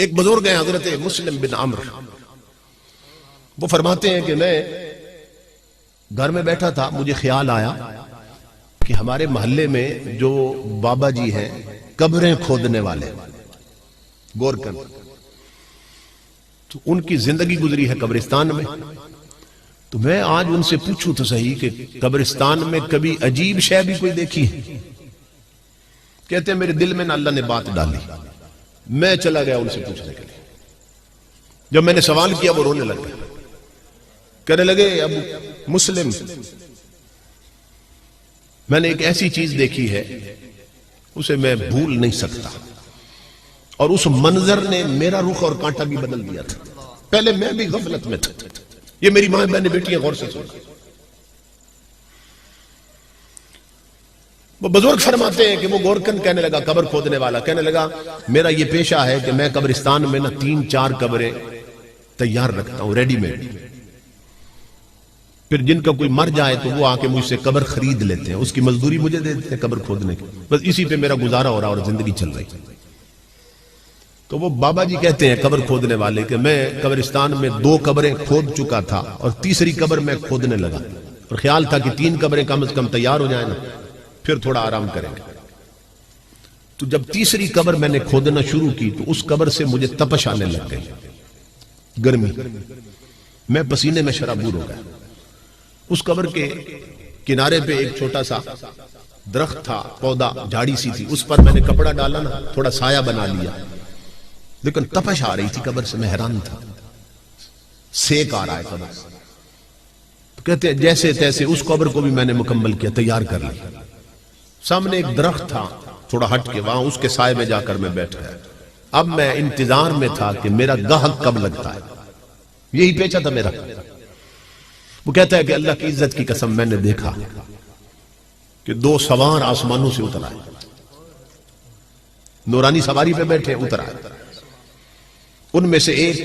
ایک بزرگ ہیں حضرت مسلم بن عمر، وہ فرماتے ہیں کہ میں گھر میں بیٹھا تھا، مجھے خیال آیا کہ ہمارے محلے میں جو بابا جی ہیں قبریں کھودنے والے گورکن، تو ان کی زندگی گزری ہے قبرستان میں، تو میں آج ان سے پوچھوں تو صحیح کہ قبرستان میں کبھی عجیب شے بھی کوئی دیکھی ہے؟ کہتے ہیں میرے دل میں نہ اللہ نے بات ڈالی، میں چلا گیا ان سے پوچھنے کے لیے۔ جب میں نے سوال کیا وہ رونے لگ گئے، کہنے لگے اب مسلم، میں نے ایک ایسی چیز دیکھی ہے اسے میں بھول نہیں سکتا، اور اس منظر نے میرا رخ اور کانٹا بھی بدل دیا تھا۔ پہلے میں بھی غفلت میں تھا، یہ میری ماں بہنیں بیٹیاں غور سے سنیں۔ وہ بزرگ فرماتے ہیں کہ وہ گورکن کہنے لگا، قبر کھودنے والا کہنے لگا میرا یہ پیشہ ہے کہ میں قبرستان میں 3-4 قبریں تیار رکھتا ہوں ریڈی میڈ، پھر جن کا کوئی مر جائے تو وہ آ کے مجھ سے قبر خرید لیتے ہیں، اس کی مزدوری مجھے دے دیتے ہیں قبر کھودنے کی، بس اسی پہ میرا گزارا ہو رہا اور زندگی چل رہی۔ تو وہ بابا جی کہتے ہیں قبر کھودنے والے کہ میں قبرستان میں 2 قبریں کھود چکا تھا اور تیسری قبر میں کھودنے لگا، اور خیال تھا کہ 3 قبریں کم از کم تیار ہو جائیں نا، پھر تھوڑا آرام کریں گے۔ تو جب تیسری قبر میں نے کھودنا شروع کی تو اس قبر سے مجھے تپش آنے لگ گئی، گرمی، میں پسینے میں شرابور ہو گیا۔ اس قبر کے کنارے پہ ایک چھوٹا سا درخت تھا، پودا، جھاڑی سی تھی، اس پر میں نے کپڑا ڈالا نا، تھوڑا سایہ بنا لیا، لیکن تپش آ رہی تھی قبر سے، میں حیران تھا، سیک آ رہا ہے قبر سے۔ تو کہتے ہیں جیسے تیسے اس قبر کو بھی میں نے مکمل کیا، تیار کر لیا۔ سامنے ایک درخت تھا تھوڑا ہٹ کے، وہاں اس کے سائے میں جا کر میں بیٹھ گیا۔ اب میں انتظار میں تھا کہ میرا گاہک کب لگتا ہے، یہی پیچا تھا میرا۔ وہ کہتا ہے کہ اللہ کی عزت کی قسم میں نے دیکھا کہ 2 سوار آسمانوں سے اتر آئے، نورانی سواری پہ بیٹھے اتر آئے۔ ان میں سے ایک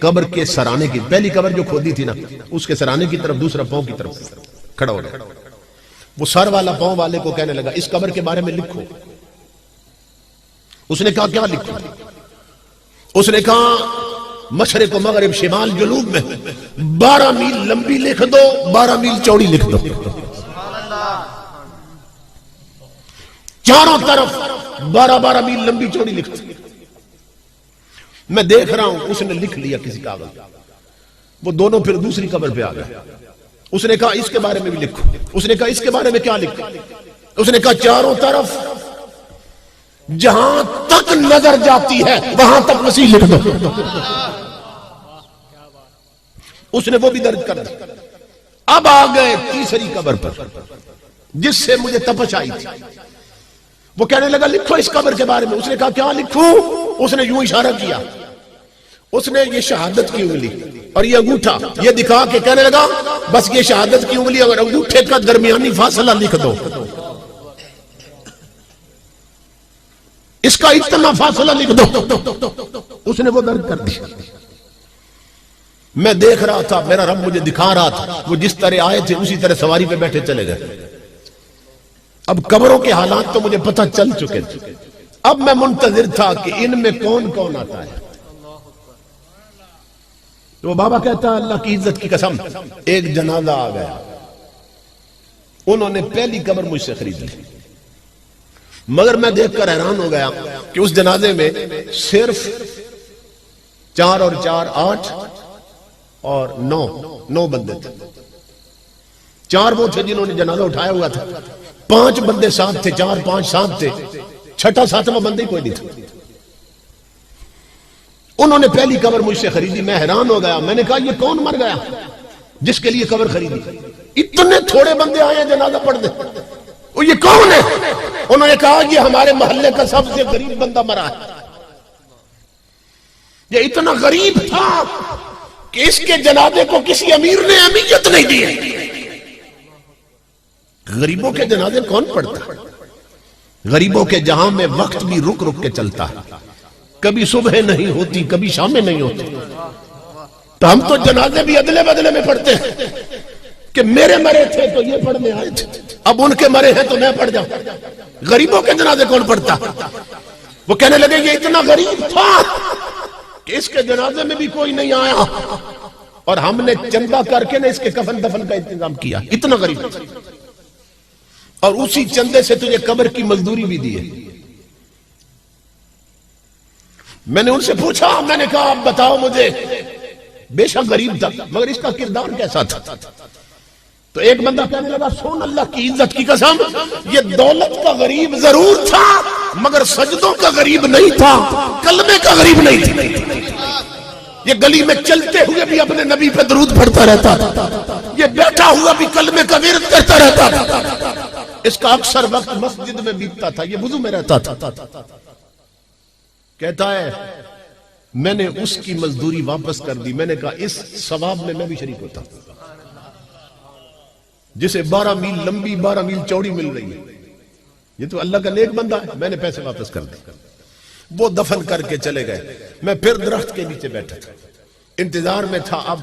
قبر کے سرانے کی، پہلی قبر جو کھودی تھی نا اس کے سرانے کی طرف، دوسرا پاؤں کی طرف کھڑا ہو گیا۔ وہ سر والا پاؤں والے کو کہنے لگا اس قبر کے بارے میں لکھو۔ اس نے کہا کیا لکھو؟ اس نے کہا مشرق و مغرب شمال جنوب میں 12 میل لمبی لکھ دو، 12 میل چوڑی لکھ دو، چاروں طرف 12 میل لمبی چوڑی لکھ دو۔ میں دیکھ رہا ہوں اس نے لکھ لیا کسی کاغذ، وہ دونوں پھر دوسری قبر پہ آ گئے۔ اس نے کہا اس کے بارے میں بھی لکھو۔ اس نے کہا اس کے بارے میں کیا لکھو؟ اس نے کہا چاروں طرف جہاں تک نظر جاتی ہے وہاں تک مسیح لکھ دو۔ اس نے وہ بھی درج کر دیا۔ اب آ گئے تیسری قبر پر جس سے مجھے تپش آئی تھی۔ وہ کہنے لگا لکھو اس قبر کے بارے میں۔ اس نے کہا کیا لکھوں؟ اس نے یوں اشارہ کیا، اس نے یہ شہادت کی انگلی اور یہ انگوٹھا یہ دکھا کے کہنے لگا بس یہ شہادت کی انگلی اور انگوٹھے کا درمیانی فاصلہ لکھ دو، اس کا اتنا فاصلہ لکھ دو۔ اس نے وہ درج کر دیا۔ میں دیکھ رہا تھا، میرا رب مجھے دکھا رہا تھا، وہ جس طرح آئے تھے اسی طرح سواری پہ بیٹھے چلے گئے۔ اب قبروں کے حالات تو مجھے پتہ چل چکے تھے، اب میں منتظر تھا کہ ان میں کون کون آتا ہے۔ تو وہ بابا کہتا ہے اللہ کی عزت کی قسم ایک جنازہ آ گیا، انہوں نے پہلی قبر مجھ سے خرید لی، مگر میں دیکھ کر حیران ہو گیا کہ اس جنازے میں صرف 4 اور 4 8 اور 9 بندے تھے۔ 4 وہ تھے جنہوں نے جنازہ اٹھایا ہوا تھا، 5 بندے ساتھ تھے، 4 5 ساتھ تھے، 6واں 7واں بندے کوئی نہیں تھا۔ انہوں نے پہلی قبر مجھ سے خریدی، میں حیران ہو گیا۔ میں نے کہا یہ کون مر گیا جس کے لیے قبر خریدی؟ اتنے تھوڑے بندے آئے ہیں جنازہ پڑھ دے، وہ یہ کون ہے؟ انہوں نے کہا یہ ہمارے محلے کا سب سے غریب بندہ مرا ہے۔ یہ اتنا غریب تھا کہ اس کے جنازے کو کسی امیر نے اہمیت نہیں دی۔ غریبوں کے جنازے کون پڑھتا؟ غریبوں کے جہاں میں وقت بھی رک رک کے چلتا ہے، کبھی صبح نہیں ہوتی کبھی شامیں نہیں ہوتی، تو ہم تو جنازے بھی ادلے بدلے میں پڑھتے ہیں کہ میرے مرے تھے تو یہ پڑھنے آئے تھے، اب ان کے مرے ہیں تو میں پڑھ جاؤں۔ غریبوں کے جنازے کون پڑھتا؟ وہ کہنے لگے یہ اتنا غریب تھا کہ اس کے جنازے میں بھی کوئی نہیں آیا اور ہم نے چندہ کر کے اس کے کفن دفن کا انتظام کیا. اتنا غریب اور اسی چندے سے تجھے قبر کی مزدوری بھی دی ہے. میں نے ان سے پوچھا, میں نے کہا آپ بتاؤ مجھے, بے شک غریب تھا مگر اس کا کردار کیسا تھا؟ تو ایک بندہ کہنے لگا سون اللہ کی عزت کی قسم, یہ دولت کا غریب ضرور تھا مگر سجدوں کا غریب نہیں تھا, کلمے کا غریب نہیں تھا. یہ گلی میں چلتے ہوئے بھی اپنے نبی پہ درود پڑھتا رہتا تھا, یہ بیٹھا ہوا بھی کلمے کا ورد کرتا رہتا تھا. اس کا اکثر وقت مسجد میں بیتتا تھا, یہ وضو میں رہتا تھا. کہتا ہے میں نے اس کی مزدوری واپس کر دی. میں نے کہا اس ثواب میں بھی شریک ہوتا, جسے 12 میل لمبی 12 میل چوڑی مل رہی ہے. یہ تو اللہ کا نیک بندہ ہے. میں نے پیسے واپس کر دی. وہ دفن کر کے چلے گئے. میں پھر درخت کے نیچے بیٹھا تھا, انتظار میں تھا اب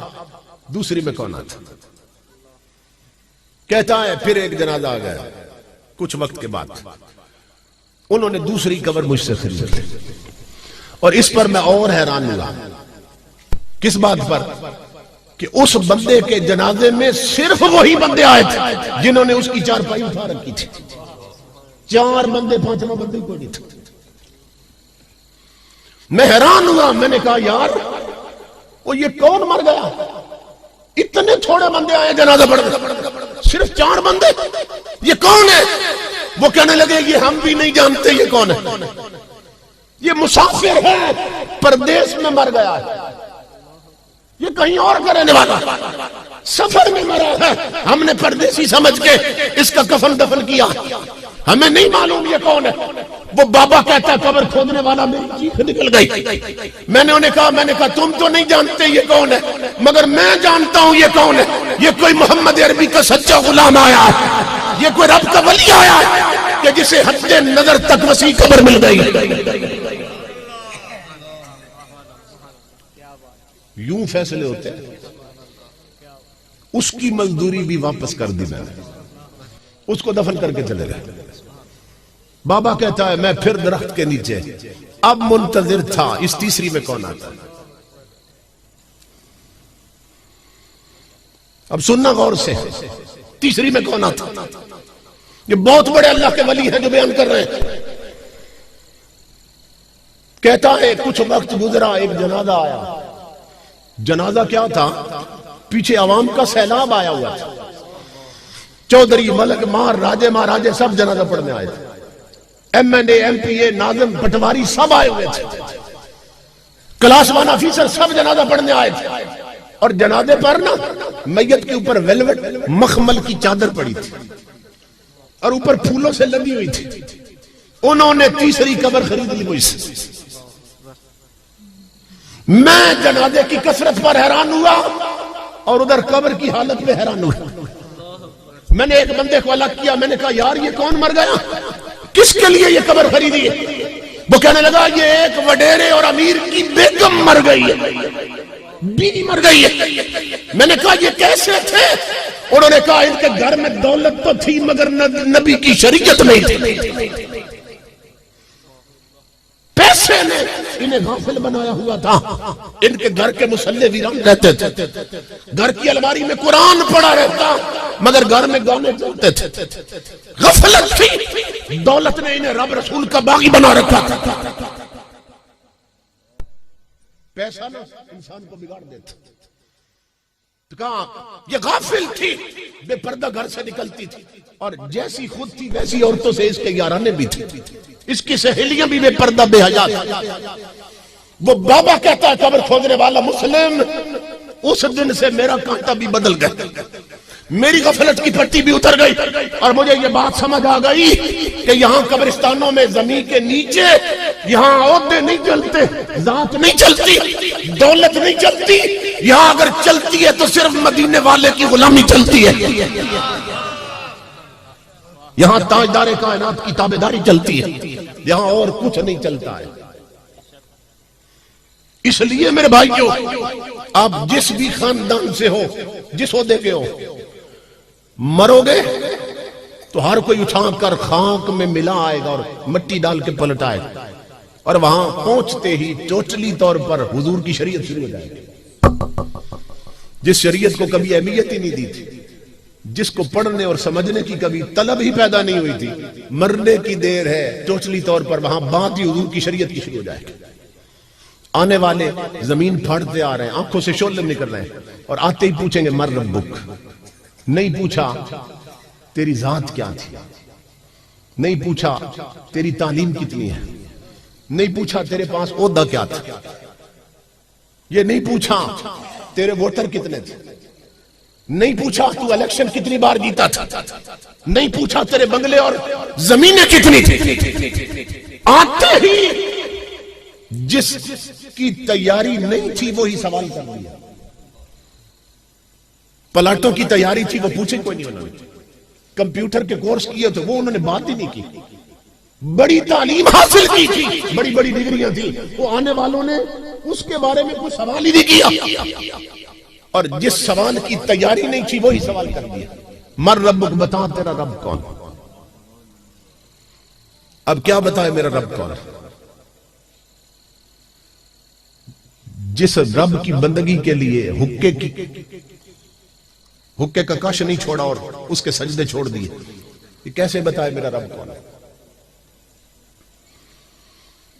دوسری میں کون آتا. کہتا ہے پھر ایک جنازہ آ گیا. کچھ وقت کے بعد انہوں نے دوسری قبر مجھ سے خریدی اور اس پر میں اور حیران ہوا. کس بات پر؟ کہ اس بندے کے جنازے میں صرف وہی بندے آئے تھے جنہوں نے اس کی چارپائی اٹھا رکھی تھی. 4 بندے, 5واں بندے کوئی نہیں تھا. میں حیران ہوا. میں نے کہا یار وہ یہ کون مر گیا؟ اتنے تھوڑے بندے آئے جنازہ پڑھ کر, صرف 4 بندے, یہ کون ہے؟ وہ کہنے لگے یہ ہم بھی نہیں جانتے یہ کون ہے, یہ مسافر ہے, پردیس میں مر گیا ہے, یہ کہیں اور کا رہنے والا, سفر میں مرا ہے, ہم نے پردیسی سمجھ کے اس کا کفن دفن کیا, ہمیں نہیں معلوم یہ کون ہے. وہ بابا کہتا ہے قبر کھودنے والا میری چیخ نکل گئی. میں نے انہیں کہا, میں نے کہا تم تو نہیں جانتے یہ کون ہے مگر میں جانتا ہوں یہ کون ہے. یہ کوئی محمد عربی کا سچا غلام آیا ہے, یہ کوئی رب کا ولی آیا ہے کہ جسے حد نظر تک وسیع قبر مل گئی. یوں فیصلے ہوتے ہیں. اس کی مزدوری بھی واپس کر دی میں نے, اس کو دفن کر کے چلے گئے. بابا کہتا ہے میں پھر درخت کے نیچے اب منتظر تھا اس تیسری میں کون آتا. اب سننا غور سے, تیسری میں کون آتا. یہ بہت بڑے اللہ کے ولی ہیں جو بیان کر رہے ہیں. کہتا ہے کچھ وقت گزرا, ایک جنازہ آیا. جنازہ کیا تھا؟ پیچھے عوام کا سیلاب آیا ہوا تھا. چودھری, ملک مار, راجے مہاراجے سب جنازہ پڑھنے آئے تھے. ایم این اے, ایم پی اے, ناظم, پٹواری سب آئے ہوئے تھے. کلاس 1 آفیسر سب جنازہ پڑھنے آئے تھے. اور جنازے پر نا میت کے اوپر ویلوٹ مخمل کی چادر پڑی تھی اور اوپر پھولوں سے لدی ہوئی تھی. انہوں نے تیسری قبر خرید لی مجھ سے. میں جنازے کی کثرت پر حیران ہوا اور ادھر قبر کی حالت میں حیران ہوا. میں نے ایک بندے کو الگ کیا. میں نے کہا یار یہ کون مر گیا, کس کے لیے یہ قبر خریدی ہے؟ وہ کہنے لگا یہ ایک وڈیرے اور امیر کی بیگم مر گئی ہے, بیوی مر گئی ہے. میں نے کہا یہ کیسے تھے؟ انہوں نے کہا ان کے گھر میں دولت تو تھی مگر نبی کی شریعت نہیں تھی. پیسے نے انہیں غافل بنایا ہوا تھا. ان کے گھر کے مصلی ویران رہتے تھے, گھر کی الماری میں قرآن پڑا رہتا مگر گھر میں گانے چلتے تھے. غفلت تھی, دولت نے انہیں رب رسول کا باغی بنا رکھا تھا. پیسہ نا انسان کو بگاڑ دیتا. کہاں یہ غافل تھی, بے پردہ گھر سے نکلتی تھی اور جیسی خود تھی ویسی عورتوں سے اس کے یارانے بھی تھی. اس کی سہیلیاں بھی بے پردہ بے حیا. وہ بابا کہتا ہے قبر کھودنے والا مسلم, اس دن سے میرا کانٹا بھی بدل گیا, میری غفلت کی پٹی بھی اتر گئی اور مجھے یہ بات سمجھ آ گئی کہ یہاں قبرستانوں میں زمین کے نیچے یہاں عہدے نہیں چلتے, ذات نہیں چلتی, دولت نہیں چلتی. یہاں اگر چلتی ہے تو صرف مدینے والے کی غلامی چلتی ہے. یہاں تاجدار کائنات کی تابعداری چلتی ہے, یہاں اور کچھ نہیں چلتا ہے. اس لیے میرے بھائیو, آپ جس بھی خاندان سے ہو, جس عہدے کے ہو, مرو گے تو ہر کوئی اٹھا کر خاک میں ملا آئے گا اور مٹی ڈال کے پلٹ آئے گا. اور وہاں پہنچتے ہی ٹوٹلی طور پر حضور کی شریعت شروع ہو جائے گی، جس شریعت کو کبھی اہمیت ہی نہیں دی تھی، جس کو پڑھنے اور سمجھنے کی کبھی طلب ہی پیدا نہیں ہوئی تھی، مرنے کی دیر ہے، ٹوٹلی طور پر وہاں بات ہی حضور کی شریعت کی شروع ہو جائے گی۔ آنے والے زمین پھاڑتے آ رہے ہیں، آنکھوں سے شعلے نکل رہے ہیں، اور آتے ہی پوچھیں گے من ربک، نہیں پوچھا تیری ذات کیا تھی، نہیں پوچھا تیری تعلیم کتنی ہے، نہیں پوچھا تیرے پاس عہدہ کیا تھا، یہ نہیں پوچھا تیرے ووٹر کتنے تھے، نہیں پوچھا تو الیکشن کتنی بار جیتا تھا، نہیں پوچھا تیرے بنگلے اور زمینیں کتنی تھی۔ آتے ہی جس کی تیاری نہیں تھی وہی سوال کر دیا، پلاٹوں کی تیاری تھی وہ پوچھے کوئی نہیں، انہوں نے کمپیوٹر کے کورس کیے تو وہ انہوں نے بات ہی نہیں کی، بڑی تعلیم حاصل کی تھی، بڑی بڑی ڈگریاں تھی، وہ آنے والوں نے اس کے بارے میں کوئی سوال ہی نہیں کیا، اور جس سوال کی تیاری نہیں تھی وہی سوال کر دیا، مر ربک، بتا تیرا رب کون۔ اب کیا بتائے میرا رب کون؟ جس رب کی بندگی کے لیے حکے کا کاش نہیں چھوڑا اور اس کے سجدے چھوڑ دیے، یہ کیسے بتائے میرا رب کون ہے؟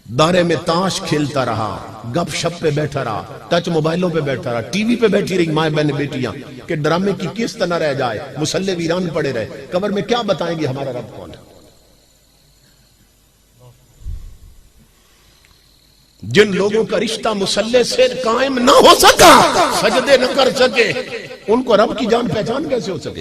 دارے میں تاش کھیلتا رہا، گپ شپ پہ بیٹھا رہا، ٹچ موبائلوں پہ بیٹھا رہا، ٹی وی پہ بیٹھی رہی مائیں بہنیں بیٹیاں کہ ڈرامے کی قسط نہ رہ جائے، مسلح ویران پڑے رہے، قبر میں کیا بتائیں گے ہمارا رب کون ہے؟ جن لوگوں کا رشتہ مسلح سے قائم نہ ہو سکا، سجدے نہ کر سکے، ان کو رب کی جان پہچان کیسے ہو سکے؟